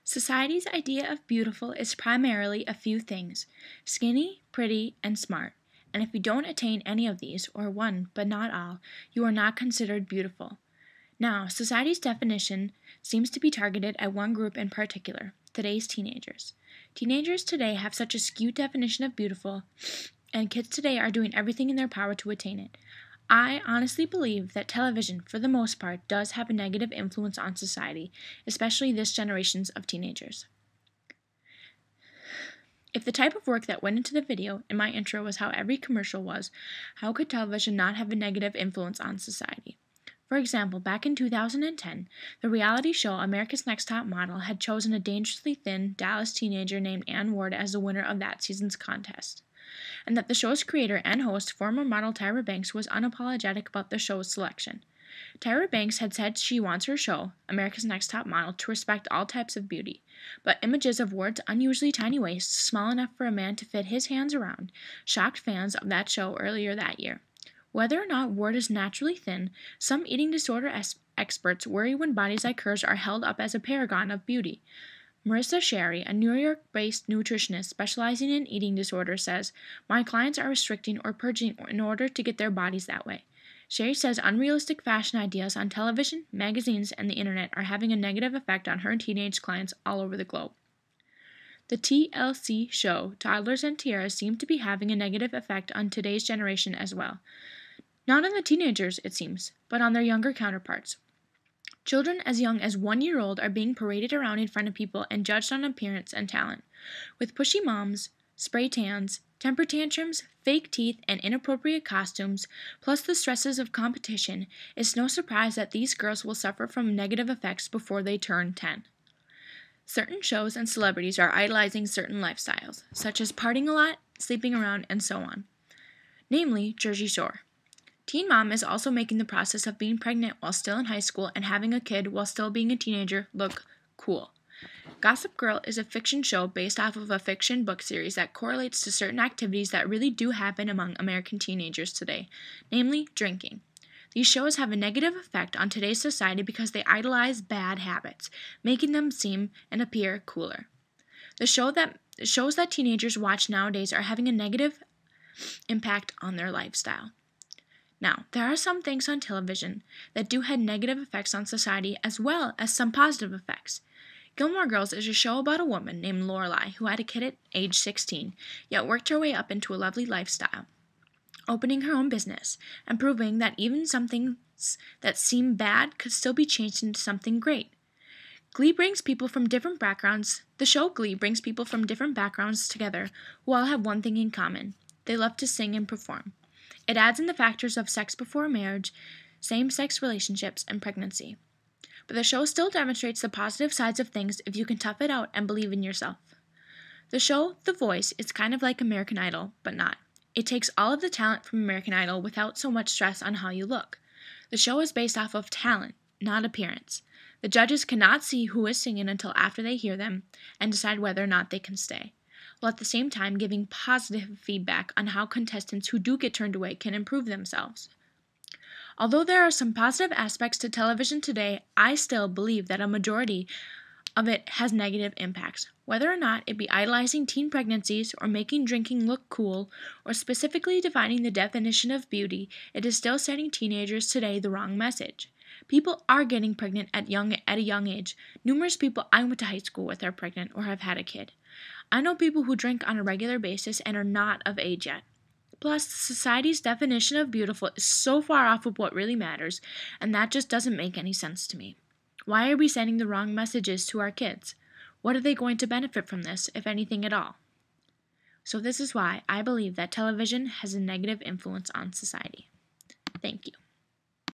Society's idea of beautiful is primarily a few things: skinny, pretty, and smart. And if you don't attain any of these, or one but not all, you are not considered beautiful. Now, society's definition seems to be targeted at one group in particular: today's teenagers. Teenagers today have such a skewed definition of beautiful, and kids today are doing everything in their power to attain it. I honestly believe that television, for the most part, does have a negative influence on society, especially this generation's of teenagers. If the type of work that went into the video in my intro was how every commercial was, how could television not have a negative influence on society? For example, back in 2010, the reality show America's Next Top Model had chosen a dangerously thin Dallas teenager named Ann Ward as the winner of that season's contest, and that the show's creator and host, former model Tyra Banks, was unapologetic about the show's selection. Tyra Banks had said she wants her show, America's Next Top Model, to respect all types of beauty, but images of Ward's unusually tiny waist, small enough for a man to fit his hands around, shocked fans of that show earlier that year. Whether or not Ward is naturally thin, some eating disorder experts worry when bodies like hers are held up as a paragon of beauty. Marissa Sherry, a New York-based nutritionist specializing in eating disorders, says, "My clients are restricting or purging in order to get their bodies that way." Sherry says unrealistic fashion ideas on television, magazines, and the internet are having a negative effect on her teenage clients all over the globe. The TLC show, Toddlers and Tiaras, seem to be having a negative effect on today's generation as well. Not on the teenagers, it seems, but on their younger counterparts. Children as young as 1 year old are being paraded around in front of people and judged on appearance and talent. With pushy moms, spray tans, temper tantrums, fake teeth, and inappropriate costumes, plus the stresses of competition, it's no surprise that these girls will suffer from negative effects before they turn 10. Certain shows and celebrities are idolizing certain lifestyles, such as partying a lot, sleeping around, and so on. Namely, Jersey Shore. Teen Mom is also making the process of being pregnant while still in high school and having a kid while still being a teenager look cool. Gossip Girl is a fiction show based off of a fiction book series that correlates to certain activities that really do happen among American teenagers today, namely drinking. These shows have a negative effect on today's society because they idolize bad habits, making them seem and appear cooler. The shows that teenagers watch nowadays are having a negative impact on their lifestyle. Now, there are some things on television that do have negative effects on society as well as some positive effects. Gilmore Girls is a show about a woman named Lorelai who had a kid at age 16, yet worked her way up into a lovely lifestyle, opening her own business, and proving that even some things that seem bad could still be changed into something great. The show Glee brings people from different backgrounds together who all have one thing in common: they love to sing and perform. It adds in the factors of sex before marriage, same-sex relationships, and pregnancy. But the show still demonstrates the positive sides of things if you can tough it out and believe in yourself. The show The Voice is kind of like American Idol, but not. It takes all of the talent from American Idol without so much stress on how you look. The show is based off of talent, not appearance. The judges cannot see who is singing until after they hear them and decide whether or not they can stay, while at the same time giving positive feedback on how contestants who do get turned away can improve themselves. Although there are some positive aspects to television today, I still believe that a majority of it has negative impacts. Whether or not it be idolizing teen pregnancies or making drinking look cool or specifically defining the definition of beauty, it is still sending teenagers today the wrong message. People are getting pregnant at a young age. Numerous people I went to high school with are pregnant or have had a kid. I know people who drink on a regular basis and are not of age yet. Plus, society's definition of beautiful is so far off of what really matters, and that just doesn't make any sense to me. Why are we sending the wrong messages to our kids? What are they going to benefit from this, if anything at all? So this is why I believe that television has a negative influence on society. Thank you.